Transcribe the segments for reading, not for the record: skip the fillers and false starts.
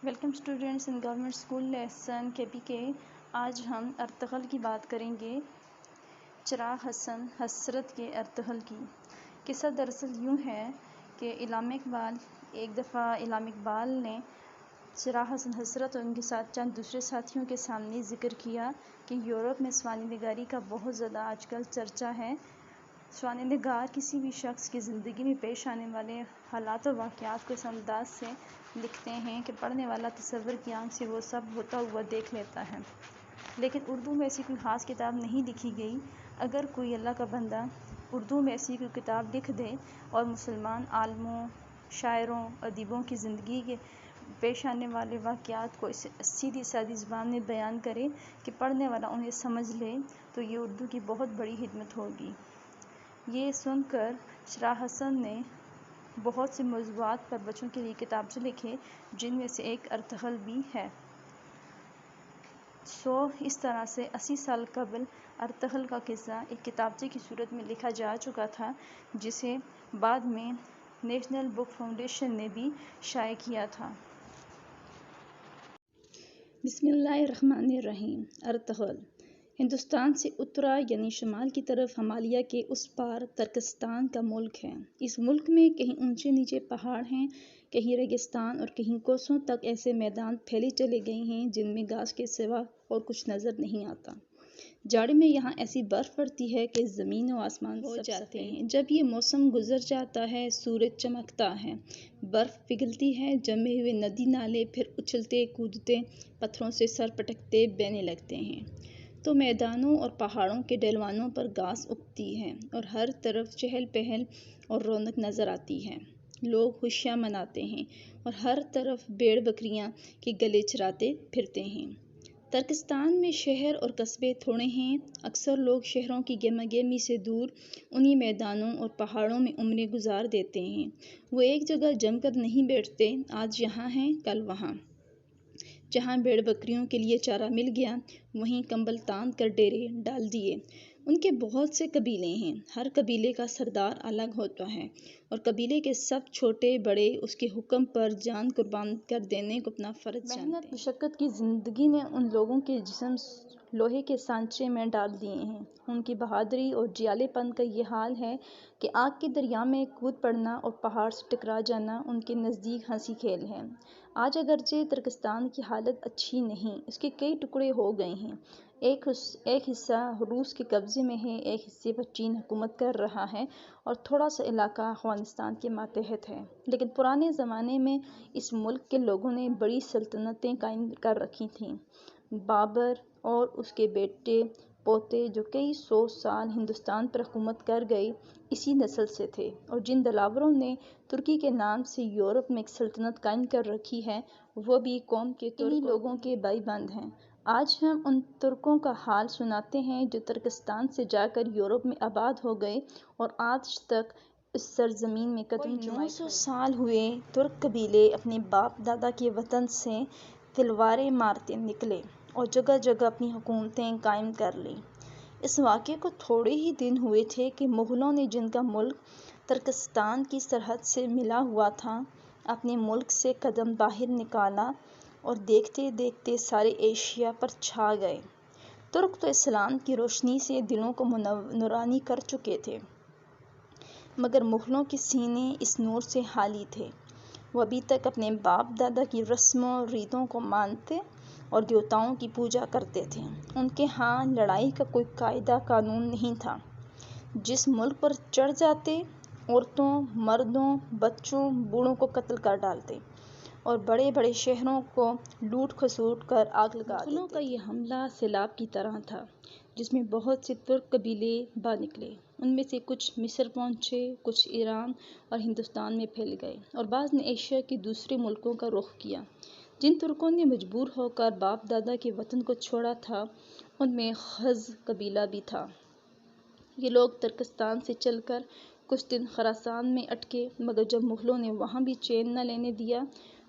Welcome students ان government school lesson KPK۔ آج ہم Ertugrul کی بات کریں گے، چراغ حسن حسرت کے ارطغرل کی۔ قصہ دراصل یوں ہے کہ ایک دفعہ علامہ اقبال نے چراغ حسن حسرت اور ان کے ساتھ چند دوسرے ساتھیوں کے سامنے ذکر کیا کہ یورپ میں سوانح نگاری کا بہت زیادہ آج کل چرچا ہے۔ سوانح نگار کسی بھی شخص کی زندگی میں پیش آنے والے حالات و واقعات کو اس انداز سے لکھتے ہیں کہ پڑھنے والا تصور کی آنکھ سے وہ سب ہوتا ہوا دیکھ لیتا ہے۔ لیکن اردو میں ایسی کوئی خاص کتاب نہیں لکھی گئی۔ اگر کوئی اللہ کا بندہ اردو میں ایسی کوئی کتاب لکھ دے اور مسلمان عالموں، شاعروں، ادیبوں کی زندگی کے پیش آنے والے واقعات کو اس سیدھی سادی زبان میں بیان کرے کہ پڑھنے والا انہیں سمجھ لے، تو یہ اردو کی بہت بڑی خدمت ہوگی۔ یہ سن کر چراغ حسن نے بہت سے موضوعات پر بچوں کے لیے کتابچے لکھے، جن میں سے ایک ارطغرل بھی ہے۔ اس طرح سے 80 سال قبل ارطغرل کا قصہ ایک کتابچے کی صورت میں لکھا جا چکا تھا، جسے بعد میں نیشنل بک فاؤنڈیشن نے بھی شائع کیا تھا۔ بسم اللہ الرحمن الرحیم۔ ارطغرل ہندوستان سے اترا یعنی شمال کی طرف ہمالیہ کے اس پار ترکستان کا ملک ہے۔ اس ملک میں کہیں اونچے نیچے پہاڑ ہیں، کہیں ریگستان اور کہیں کوسوں تک ایسے میدان پھیلے چلے گئے ہیں جن میں گھاس کے سوا اور کچھ نظر نہیں آتا۔ جاڑے میں یہاں ایسی برف پڑتی ہے کہ زمین و آسمان ہو جاتے ہیں۔ جب یہ موسم گزر جاتا ہے، سورج چمکتا ہے، برف پگھلتی ہے، جمے ہوئے ندی نالے پھر اچھلتے کودتے پتھروں سے سر پٹکتے بہنے لگتے ہیں، تو میدانوں اور پہاڑوں کے ڈھلوانوں پر گھاس اگتی ہے اور ہر طرف چہل پہل اور رونق نظر آتی ہے۔ لوگ خوشیاں مناتے ہیں اور ہر طرف بھیڑ بکریاں کے گلے چراتے پھرتے ہیں۔ ترکستان میں شہر اور قصبے تھوڑے ہیں۔ اکثر لوگ شہروں کی گہما گہمی سے دور انہی میدانوں اور پہاڑوں میں عمریں گزار دیتے ہیں۔ وہ ایک جگہ جم کر نہیں بیٹھتے، آج یہاں ہیں کل وہاں۔ جہاں بھیڑ بکریوں کے لیے چارہ مل گیا، وہیں کمبل تان کر ڈیرے ڈال دیے۔ ان کے بہت سے قبیلے ہیں، ہر قبیلے کا سردار الگ ہوتا ہے اور قبیلے کے سب چھوٹے بڑے اس کے حکم پر جان قربان کر دینے کو اپنا فرض جانتے ہیں۔ محنت مشقت کی زندگی نے ان لوگوں کے جسم لوہے کے سانچے میں ڈال دیے ہیں۔ ان کی بہادری اور جیالے پن کا یہ حال ہے کہ آگ کے دریا میں کود پڑنا اور پہاڑ سے ٹکرا جانا ان کے نزدیک ہنسی کھیل ہے۔ آج اگرچہ ترکستان کی حالت اچھی نہیں، اس کے کئی ٹکڑے ہو گئے ہیں۔ ایک حصہ روس کے قبضے میں ہے، ایک حصے پر چین حکومت کر رہا ہے اور تھوڑا سا علاقہ افغانستان کے ماتحت ہے۔ لیکن پرانے زمانے میں اس ملک کے لوگوں نے بڑی سلطنتیں قائم کر رکھی تھیں۔ بابر اور اس کے بیٹے پوتے جو کئی سو سال ہندوستان پر حکومت کر گئے، اسی نسل سے تھے، اور جن دلاوروں نے ترکی کے نام سے یورپ میں ایک سلطنت قائم کر رکھی ہے، وہ بھی قوم کے انہی لوگوں کے بھائی بند ہیں۔ آج ہم ان ترکوں کا حال سناتے ہیں جو ترکستان سے جا کر یورپ میں آباد ہو گئے اور آج تک اس سرزمین میں قدم جمائے 900 سال ہوئے ترک قبیلے اپنے باپ دادا کے وطن سے تلواریں مارتے نکلے اور جگہ جگہ اپنی حکومتیں قائم کر لیں۔ اس واقعے کو تھوڑے ہی دن ہوئے تھے کہ مغلوں نے، جن کا ملک ترکستان کی سرحد سے ملا ہوا تھا، اپنے ملک سے قدم باہر نکالا اور دیکھتے دیکھتے سارے ایشیا پر چھا گئے۔ ترک تو اسلام کی روشنی سے دلوں کو نورانی کر چکے تھے، مگر مغلوں کے سینے اس نور سے خالی تھے۔ وہ ابھی تک اپنے باپ دادا کی رسموں ریتوں کو مانتے اور دیوتاؤں کی پوجا کرتے تھے۔ ان کے ہاں لڑائی کا کوئی قاعدہ قانون نہیں تھا۔ جس ملک پر چڑھ جاتے، عورتوں، مردوں، بچوں، بوڑھوں کو قتل کر ڈالتے اور بڑے بڑے شہروں کو لوٹ کھسوٹ کر آگ لگا دیتے۔ مغلوں کا یہ حملہ سیلاب کی طرح تھا، جس میں بہت سے ترک قبیلے با نکلے۔ ان میں سے کچھ مصر پہنچے، کچھ ایران اور ہندوستان میں پھیل گئے اور بعض نے ایشیا کے دوسرے ملکوں کا رخ کیا۔ جن ترکوں نے مجبور ہو کر باپ دادا کے وطن کو چھوڑا تھا، ان میں خز قبیلہ بھی تھا۔ یہ لوگ ترکستان سے چل کر کچھ دن خراسان میں اٹکے، مگر جب مغلوں نے وہاں بھی چین نہ لینے دیا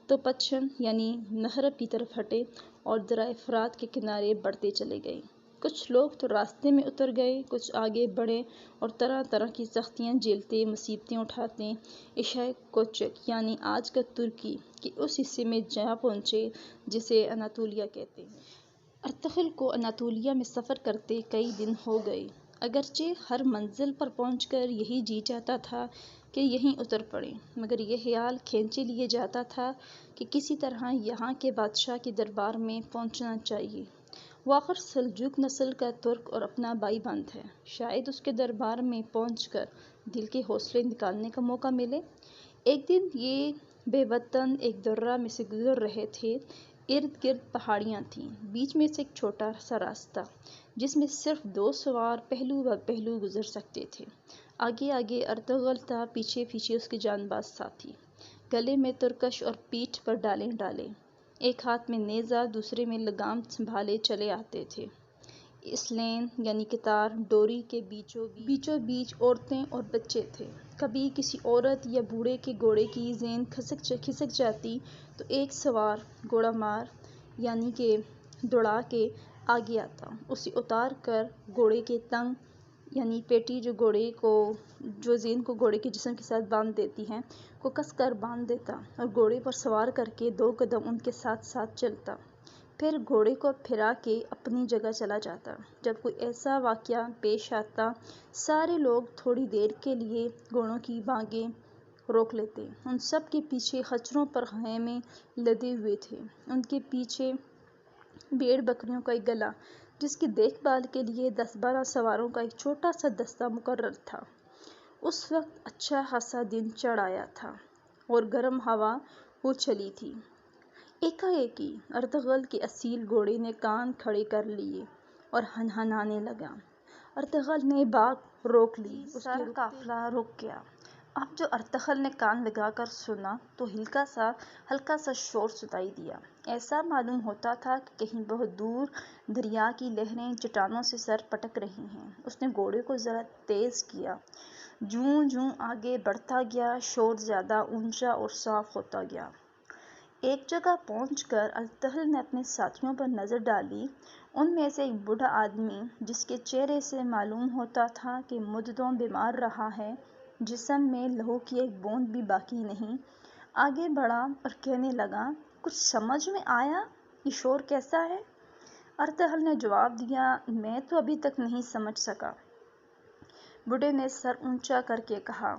تو پچھم یعنی مغرب کی طرف ہٹے اور دریائے فرات کے کنارے بڑھتے چلے گئے۔ کچھ لوگ تو راستے میں اتر گئے، کچھ آگے بڑھے اور طرح طرح کی سختیاں جھیلتے، مصیبتیں اٹھاتے ایشیا کوچک یعنی آج کا ترکی کے اس حصے میں جا پہنچے جسے اناطولیہ کہتے ہیں۔ ارطغرل کو اناطولیہ میں سفر کرتے کئی دن ہو گئے، اگرچہ ہر منزل پر پہنچ کر یہی جی چاہتا تھا کہ یہیں اتر پڑے، مگر یہ خیال کھینچے لیے جاتا تھا کہ کسی طرح یہاں کے بادشاہ کے دربار میں پہنچنا چاہیے۔ وہ آخر سلجوق نسل کا ترک اور اپنا بھائی بند ہے، شاید اس کے دربار میں پہنچ کر دل کے حوصلے نکالنے کا موقع ملے۔ ایک دن یہ بے وطن ایک درہ میں سے گزر رہے تھے، ارد گرد پہاڑیاں تھیں، بیچ میں سے ایک چھوٹا سا راستہ جس میں صرف دو سوار پہلو بہ پہلو گزر سکتے تھے۔ آگے آگے ارطغرل تھا، پیچھے پیچھے اس کے جان باز ساتھی، گلے میں ترکش اور پیٹھ پر ڈالے ڈالے، ایک ہاتھ میں نیزہ دوسرے میں لگام سنبھالے چلے آتے تھے۔ اس لین یعنی قطار ڈوری کے بیچوں بیچ عورتیں اور بچے تھے۔ کبھی کسی عورت یا بوڑھے کے گھوڑے کی زین کھسک جاتی تو ایک سوار گھوڑا مار یعنی کہ دوڑا کے آگے آتا، اسے اتار کر گھوڑے کے ٹنگ یعنی پیٹھی جو زین کو گھوڑے کے جسم کے ساتھ باندھ دیتی ہے کو کس کر باندھ دیتا اور گھوڑے پر سوار کر کے 2 قدم ان کے ساتھ ساتھ چلتا، پھر گھوڑے کو پھرا کے اپنی جگہ چلا جاتا۔ جب کوئی ایسا واقعہ پیش آتا، سارے لوگ تھوڑی دیر کے لیے گھوڑوں کی بانگیں روک لیتے۔ ان سب کے پیچھے خچروں پر خیمے لدے ہوئے تھے، ان کے پیچھے بھیڑ بکریوں کا ایک گلہ جس کی دیکھ بھال کے لیے 10-12 سواروں کا ایک چھوٹا سا دستہ مقرر تھا۔ اس وقت اچھا خاصا دن چڑھ آیا تھا اور گرم ہوا اچھلی تھی۔ ایک ارطغرل کے اصیل گھوڑے نے کان کھڑے کر لیے اور ہنہنانے لگا۔ ارطغرل نے بھاگ روک لی، اس کا قافلہ رک گیا۔ اب جو ارطغرل نے کان لگا کر سنا تو ہلکا سا شور سنائی دیا، ایسا معلوم ہوتا تھا کہ کہیں بہت دور دریا کی لہریں چٹانوں سے سر پٹک رہی ہیں۔ اس نے گھوڑے کو ذرا تیز کیا، جوں جوں آگے بڑھتا گیا شور زیادہ اونچا اور صاف ہوتا گیا۔ ایک جگہ پہنچ کر ارطغرل نے اپنے ساتھیوں پر نظر ڈالی، ان میں سے ایک بوڑھا آدمی جس کے چہرے سے معلوم ہوتا تھا کہ مدتوں بیمار رہا ہے، جسم میں لہو کی ایک بوند بھی باقی نہیں، آگے بڑھا اور کہنے لگا، کچھ سمجھ میں آیا یہ شور کیسا ہے؟ ارطغرل نے جواب دیا، میں تو ابھی تک نہیں سمجھ سکا۔ بوڑھے نے سر اونچا کر کے کہا،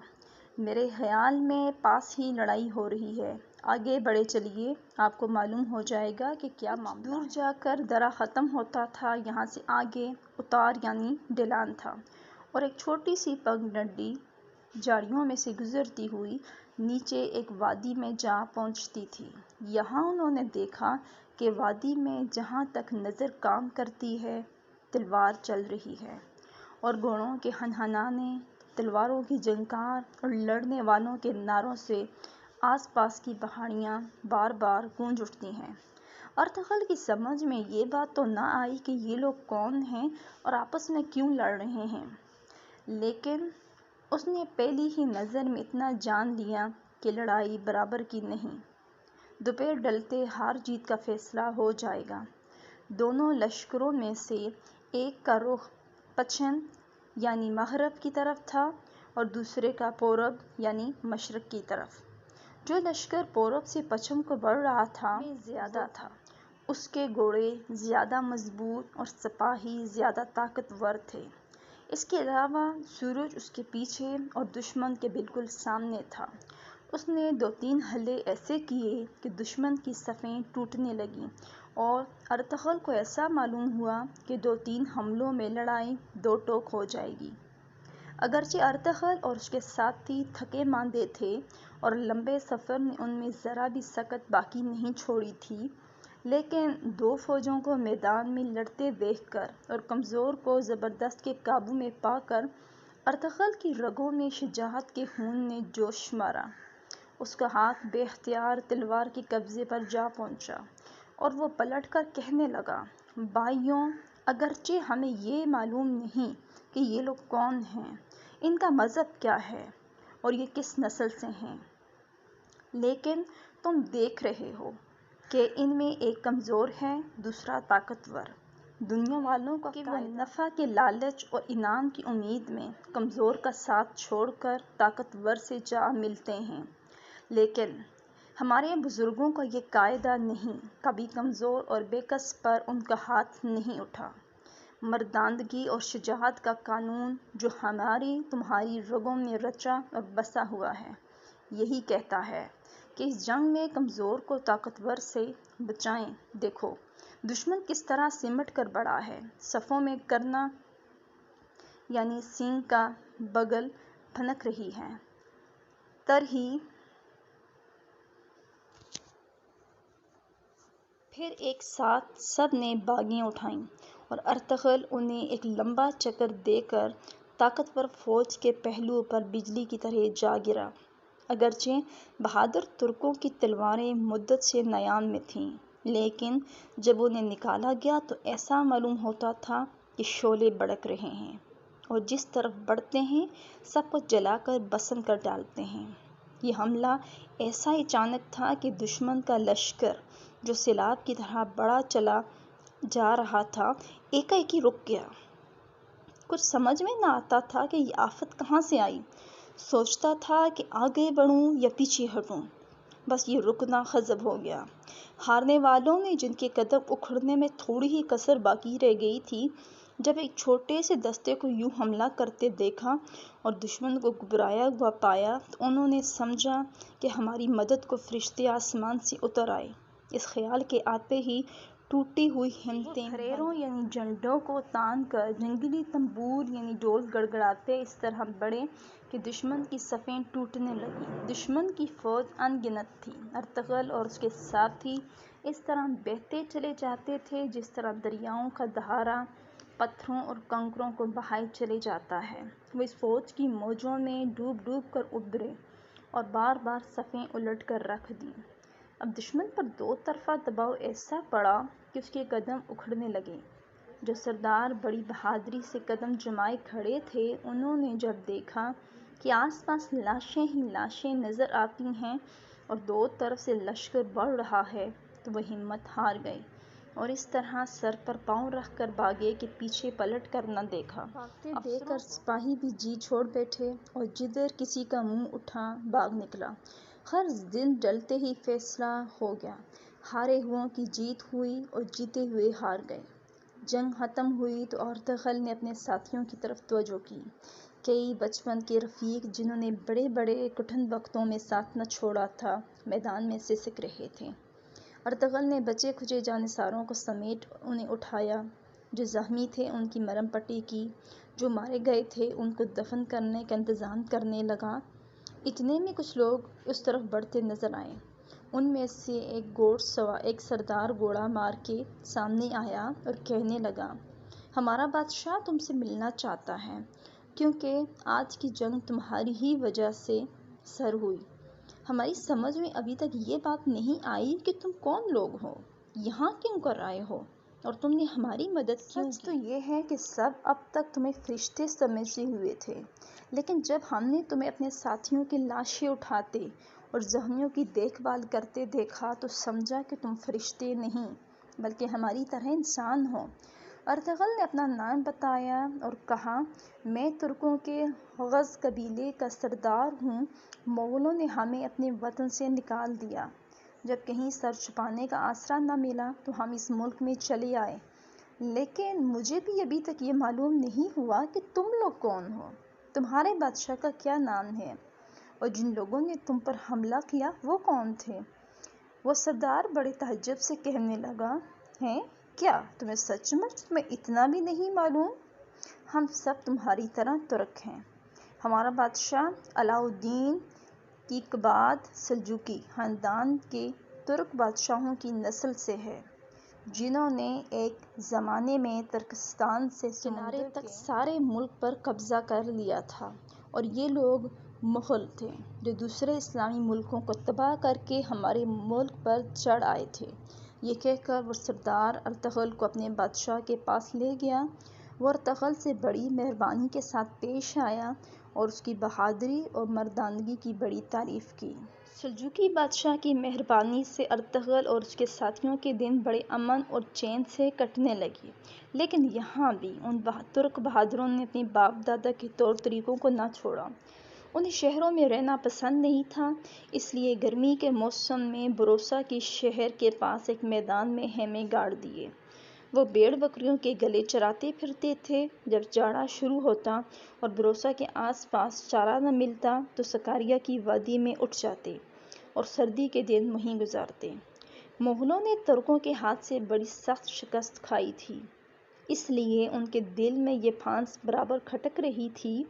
میرے خیال میں پاس ہی لڑائی ہو رہی ہے، آگے بڑھے چلیے، آپ کو معلوم ہو جائے گا کہ کیا معاملہ ہے۔ دور جا کر درہ ختم ہوتا تھا، یہاں سے آگے اتار یعنی ڈھلان تھا اور ایک چھوٹی سی پگڈنڈی جھاڑیوں میں سے گزرتی ہوئی نیچے ایک وادی میں جا پہنچتی تھی۔ یہاں انہوں نے دیکھا کہ وادی میں جہاں تک نظر کام کرتی ہے تلوار چل رہی ہے اور گھوڑوں کے ہنہنانے، تلواروں کی جھنکار اور لڑنے والوں کے نعروں سے آس پاس کی پہاڑیاں بار بار گونج اٹھتی ہیں۔ ارطغرل کی سمجھ میں یہ بات تو نہ آئی کہ یہ لوگ کون ہیں اور آپس میں کیوں لڑ رہے ہیں، لیکن اس نے پہلی ہی نظر میں اتنا جان لیا کہ لڑائی برابر کی نہیں، دوپہر ڈھلتے ہار جیت کا فیصلہ ہو جائے گا۔ دونوں لشکروں میں سے ایک کا رخ پچھم یعنی مغرب کی طرف تھا اور دوسرے کا پورب یعنی مشرق کی طرف۔ جو لشکر پورب سے پچھم کو بڑھ رہا تھا میں زیادہ تھا، اس کے گھوڑے زیادہ مضبوط اور سپاہی زیادہ طاقتور تھے۔ اس کے علاوہ سورج اس کے پیچھے اور دشمن کے بالکل سامنے تھا۔ اس نے 2-3 حملے ایسے کیے کہ دشمن کی صفیں ٹوٹنے لگیں اور ارطغرل کو ایسا معلوم ہوا کہ 2-3 حملوں میں لڑائی دو ٹوک ہو جائے گی۔ اگرچہ ارطغرل اور اس کے ساتھی تھکے ماندے تھے اور لمبے سفر نے ان میں ذرا بھی سکت باقی نہیں چھوڑی تھی، لیکن 2 فوجوں کو میدان میں لڑتے دیکھ کر اور کمزور کو زبردست کے قابو میں پا کر ارطغرل کی رگوں میں شجاعت کے خون نے جوش مارا۔ اس کا ہاتھ بے اختیار تلوار کے قبضے پر جا پہنچا اور وہ پلٹ کر کہنے لگا، بھائیوں، اگرچہ ہمیں یہ معلوم نہیں کہ یہ لوگ کون ہیں، ان کا مذہب کیا ہے اور یہ کس نسل سے ہیں، لیکن تم دیکھ رہے ہو کہ ان میں ایک کمزور ہے، دوسرا طاقتور۔ دنیا والوں کا کہ وہ نفع کے لالچ اور انعام کی امید میں کمزور کا ساتھ چھوڑ کر طاقتور سے جا ملتے ہیں، لیکن ہمارے بزرگوں کا یہ قاعدہ نہیں، کبھی کمزور اور بے کس پر ان کا ہاتھ نہیں اٹھا۔ مردانگی اور شجاعت کا قانون جو ہماری تمہاری رگوں میں رچا اور بسا ہوا ہے، یہی کہتا ہے کہ اس جنگ میں کمزور کو طاقتور سے بچائیں۔ دیکھو دشمن کس طرح سمٹ کر بڑھا ہے، صفوں میں کرنا یعنی سینگ کا بغل پھنک رہی ہے، تر ہی پھر ایک ساتھ سب نے باگیں اٹھائیں اور ارطغرل انہیں ایک لمبا چکر دے کر طاقتور فوج کے پہلو پر بجلی کی طرح جا گرا۔ اگرچہ بہادر ترکوں کی تلواریں مدت سے نیام میں تھیں، لیکن جب انہیں نکالا گیا تو ایسا معلوم ہوتا تھا کہ شعلے بھڑک رہے ہیں اور جس طرف بڑھتے ہیں سب کو جلا کر بھسم کر ڈالتے ہیں۔ یہ حملہ ایسا اچانک تھا کہ دشمن کا لشکر جو سیلاب کی طرح بڑھا چلا جا رہا تھا ایک رک گیا۔ کچھ سمجھ میں نہ آتا تھا کہ یہ آفت کہاں سے آئی، سوچتا تھا کہ آگے بڑھوں یا پیچھے ہٹوں، بس یہ رکنا حزب ہو گیا۔ ہارنے والوں نے، جن کے قدم اکھڑنے میں تھوڑی ہی کسر باقی رہ گئی تھی، جب ایک چھوٹے سے دستے کو یوں حملہ کرتے دیکھا اور دشمن کو گھبرایا ہوا پایا تو انہوں نے سمجھا کہ ہماری مدد کو فرشتے آسمان سے اتر آئے۔ اس خیال کے آتے ہی ٹوٹی ہوئی ہمتیں تھریروں یعنی جھنڈوں کو تان کر جنگلی تنبور یعنی ڈول گڑگڑاتے اس طرح بڑھے کہ دشمن کی صفیں ٹوٹنے لگیں۔ دشمن کی فوج ان گنت تھی، ارطغرل اور اس کے ساتھی اس طرح بہتے چلے جاتے تھے جس طرح دریاؤں کا دھارا پتھروں اور کنکروں کو بہائے چلے جاتا ہے۔ وہ اس فوج کی موجوں میں ڈوب ڈوب کر ابھرے اور بار بار صفیں الٹ کر رکھ دیں۔ اب دشمن پر دو طرفہ دباؤ ایسا پڑا کہ اس کے قدم اکھڑنے لگے۔ جو سردار بڑی بہادری سے قدم جمائے کھڑے تھے، انہوں نے جب دیکھا کہ آس پاس لاشیں ہی لاشیں نظر آتی ہیں اور دو طرف سے لشکر بڑھ رہا ہے تو وہ ہمت ہار گئے اور اس طرح سر پر پاؤں رکھ کر بھاگے کہ پیچھے پلٹ کر نہ دیکھا۔ بھاگتے دیکھ کر سپاہی بھی جی چھوڑ بیٹھے اور جدھر کسی کا منہ اٹھا بھاگ نکلا۔ ہر دن ڈھلتے ہی فیصلہ ہو گیا، ہارے ہوئوں کی جیت ہوئی اور جیتے ہوئے ہار گئے۔ جنگ ختم ہوئی تو ارطغرل نے اپنے ساتھیوں کی طرف توجہ کی۔ کئی بچپن کے رفیق جنہوں نے بڑے بڑے کٹھن وقتوں میں ساتھ نہ چھوڑا تھا، میدان میں سسک رہے تھے۔ ارطغرل نے بچے کھچے جانثاروں کو سمیٹ انہیں اٹھایا، جو زخمی تھے ان کی مرہم پٹی کی، جو مارے گئے تھے ان کو دفن کرنے کا انتظام کرنے لگا۔ اتنے میں کچھ لوگ اس طرف بڑھتے نظر آئے۔ ان میں سے ایک سردار گھوڑا مار کے سامنے آیا اور کہنے لگا، ہمارا بادشاہ تم سے ملنا چاہتا ہے، کیونکہ آج کی جنگ تمہاری ہی وجہ سے سر ہوئی۔ ہماری سمجھ میں ابھی تک یہ بات نہیں آئی کہ تم کون لوگ ہو، یہاں کیوں کر آئے ہو اور تم نے ہماری مدد کیوں کی؟ سچ تو یہ ہے کہ سب اب تک تمہیں فرشتے سمجھے ہوئے تھے، لیکن جب ہم نے تمہیں اپنے ساتھیوں کی لاشیں اٹھاتے اور زخمیوں کی دیکھ بھال کرتے دیکھا تو سمجھا کہ تم فرشتے نہیں بلکہ ہماری طرح انسان ہو۔ ارطغرل نے اپنا نام بتایا اور کہا، میں ترکوں کے غز قبیلے کا سردار ہوں۔ مغلوں نے ہمیں اپنے وطن سے نکال دیا، جب کہیں سر چھپانے کا آسرا نہ ملا تو ہم اس ملک میں چلے آئے، لیکن مجھے بھی ابھی تک یہ معلوم نہیں ہوا کہ تم لوگ کون ہو، تمہارے بادشاہ کا کیا نام ہے، اور جن لوگوں نے تم پر حملہ کیا وہ کون تھے؟ وہ سردار بڑے تعجب سے کہنے لگا، ہیں کیا تمہیں سچ مچ میں اتنا بھی نہیں معلوم؟ ہم سب تمہاری طرح ترک ہیں۔ ہمارا بادشاہ علاء الدین کیقباد سلجوقی خاندان کے ترک بادشاہوں کی نسل سے ہے، جنہوں نے ایک زمانے میں ترکستان سے کنارے تک سارے ملک پر قبضہ کر لیا تھا، اور یہ لوگ مغل تھے جو دوسرے اسلامی ملکوں کو تباہ کر کے ہمارے ملک پر چڑھ آئے تھے۔ یہ کہہ کر وہ سردار ارطغرل کو اپنے بادشاہ کے پاس لے گیا۔ وہ ارطغرل سے بڑی مہربانی کے ساتھ پیش آیا اور اس کی بہادری اور مردانگی کی بڑی تعریف کی۔ سلجوقی بادشاہ کی مہربانی سے ارطغرل اور اس کے ساتھیوں کے دن بڑے امن اور چین سے کٹنے لگے، لیکن یہاں بھی ان ترک بہادروں نے اپنی باپ دادا کے طور طریقوں کو نہ چھوڑا۔ انہیں شہروں میں رہنا پسند نہیں تھا، اس لیے گرمی کے موسم میں بروسا کے شہر کے پاس ایک میدان میں خیمے گاڑ دیے۔ وہ بھیڑ بکریوں کے گلے چراتے پھرتے تھے۔ جب جاڑا شروع ہوتا اور بروسا کے آس پاس چارہ نہ ملتا تو سکاریا کی وادی میں اٹھ جاتے اور سردی کے دن وہیں گزارتے۔ مغلوں نے ترکوں کے ہاتھ سے بڑی سخت شکست کھائی تھی، اس لیے ان کے دل میں یہ پھانس برابر کھٹک رہی تھی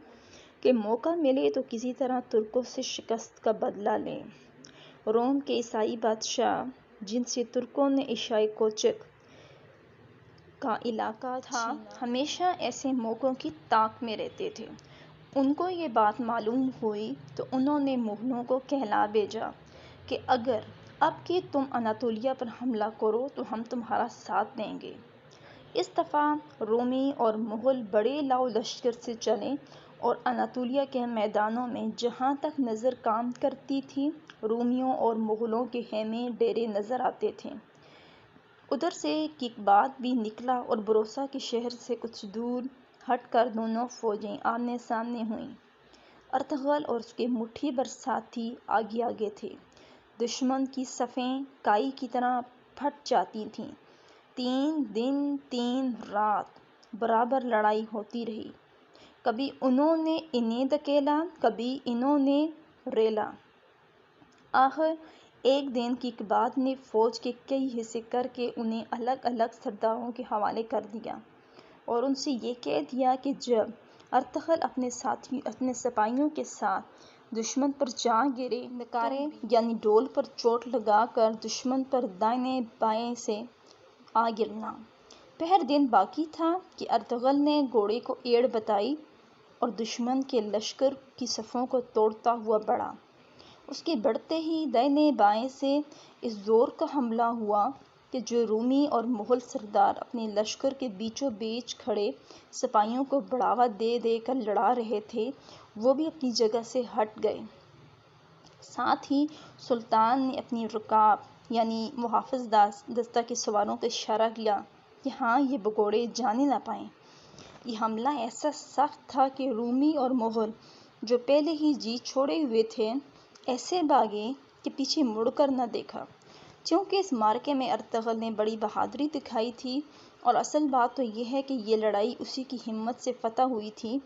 کہ موقع ملے تو کسی طرح ترکوں سے شکست کا بدلہ لیں۔ روم کے عیسائی بادشاہ، جن سے ترکوں نے ایشیا کوچک کا علاقہ تھا، ہمیشہ ایسے موقعوں کی تاک میں رہتے تھے۔ ان کو یہ بات معلوم ہوئی تو انہوں نے مغلوں کو کہلا بھیجا کہ اگر اب کہ تم اناطولیہ پر حملہ کرو تو ہم تمہارا ساتھ دیں گے۔ اس دفعہ رومی اور مغل بڑے لاؤ لشکر سے چلے اور اناطولیہ کے میدانوں میں جہاں تک نظر کام کرتی تھی رومیوں اور مغلوں کے خیمے ڈیرے نظر آتے تھے۔ ادھر سے کیقباد بھی نکلا اور بروسا کے شہر سے کچھ دور ہٹ کر دونوں فوجیں آمنے سامنے ہوئیں۔ ارطغرل اور اس کے مٹھی بھر ساتھی آگے آگے تھے۔ دشمن کی صفیں کائی کی طرح پھٹ جاتی تھیں۔ 3 دن 3 رات برابر لڑائی ہوتی رہی۔ کبھی انہوں نے انہیں دھکیلا، کبھی انہوں نے ریلا۔ آخر ایک دن کیقباد نے فوج کے کئی حصے کر کے انہیں الگ الگ سرداروں کے حوالے کر دیا اور ان سے یہ کہہ دیا کہ جب ارطغرل اپنے سپاہیوں کے ساتھ دشمن پر جا گرے، نکارے یعنی ڈول پر چوٹ لگا کر دشمن پر دائیں بائیں سے آ گرنا۔ پہر دن باقی تھا کہ ارطغرل نے گھوڑے کو ایڑ بتائی اور دشمن کے لشکر کی صفوں کو توڑتا ہوا بڑھا۔ اس کے بڑھتے ہی دائیں بائیں سے اس زور کا حملہ ہوا کہ جو رومی اور مغل سردار اپنے لشکر کے بیچوں بیچ کھڑے سپاہیوں کو بڑھاوا دے دے کر لڑا رہے تھے وہ بھی اپنی جگہ سے ہٹ گئے۔ ساتھ ہی سلطان نے اپنی رکاب یعنی محافظ دستہ کے سواروں کو اشارہ کیا کہ ہاں یہ بگوڑے جانے نہ پائیں۔ یہ حملہ ایسا سخت تھا کہ رومی اور مغل جو پہلے ہی جی چھوڑے ہوئے تھے ایسے بھاگے کہ پیچھے مڑ کر نہ دیکھا۔ چونکہ اس معرکے میں ارطغرل نے بڑی بہادری دکھائی تھی اور اصل بات تو یہ ہے کہ یہ لڑائی اسی کی ہمت سے فتح ہوئی تھی،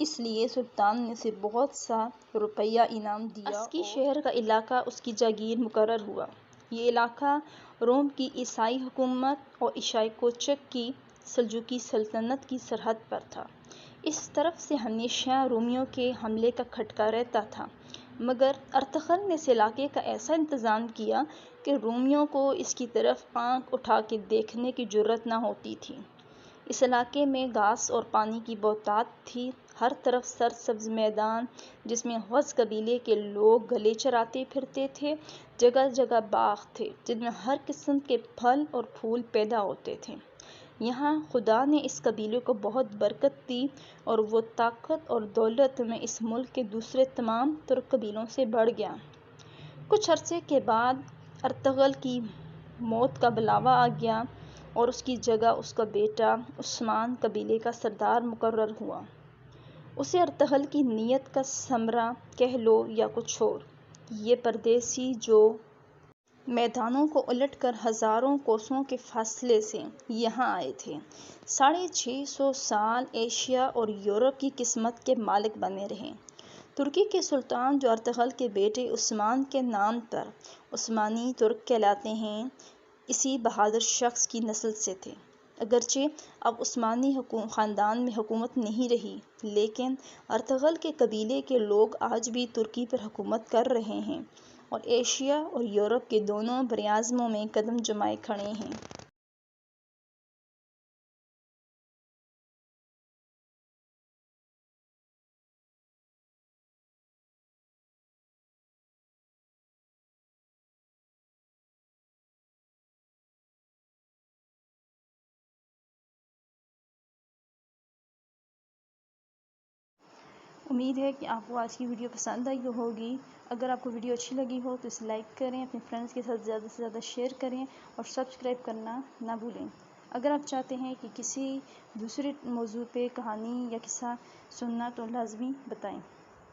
اس لیے سلطان نے اسے بہت سا روپیہ انعام دیا۔ اسکی شہر کا علاقہ اس کی جاگیر مقرر ہوا۔ یہ علاقہ روم کی عیسائی حکومت اور ایشیا کوچک کی سلجوقی سلطنت کی سرحد پر تھا۔ اس طرف سے ہمیشہ رومیوں کے حملے کا خطرہ رہتا تھا، مگر ارطغرل نے اس علاقے کا ایسا انتظام کیا کہ رومیوں کو اس کی طرف آنکھ اٹھا کے دیکھنے کی جرأت نہ ہوتی تھی۔ اس علاقے میں گھاس اور پانی کی بہتات تھی، ہر طرف سرسبز میدان جس میں غز قبیلے کے لوگ گلے چراتے پھرتے تھے، جگہ جگہ باغ تھے جن میں ہر قسم کے پھل اور پھول پیدا ہوتے تھے۔ یہاں خدا نے اس قبیلے کو بہت برکت دی اور وہ طاقت اور دولت میں اس ملک کے دوسرے تمام ترک قبیلوں سے بڑھ گیا۔ کچھ عرصے کے بعد ارطغرل کی موت کا بلاوا آ گیا اور اس کی جگہ اس کا بیٹا عثمان قبیلے کا سردار مقرر ہوا۔ اسے ارطغرل کی نیت کا ثمرہ کہہ لو یا کچھ اور۔ یہ پردیسی جو میدانوں کو الٹ کر ہزاروں کوسوں کے فاصلے سے یہاں آئے تھے، 650 سال ایشیا اور یورپ کی قسمت کے مالک بنے رہے۔ ترکی کے سلطان جو ارطغرل کے بیٹے عثمان کے نام پر عثمانی ترک کہلاتے ہیں، اسی بہادر شخص کی نسل سے تھے۔ اگرچہ اب عثمانی خاندان میں حکومت نہیں رہی، لیکن ارطغرل کے قبیلے کے لوگ آج بھی ترکی پر حکومت کر رہے ہیں اور ایشیا اور یورپ کے دونوں براعظموں میں قدم جمائے کھڑے ہیں۔ امید ہے کہ آپ کو آج کی ویڈیو پسند آئی ہوگی۔ اگر آپ کو ویڈیو اچھی لگی ہو تو اسے لائک کریں، اپنے فرینڈس کے ساتھ زیادہ سے زیادہ شیئر کریں اور سبسکرائب کرنا نہ بھولیں۔ اگر آپ چاہتے ہیں کہ کسی دوسرے موضوع پہ کہانی یا قصہ سننا تو لازمی بتائیں۔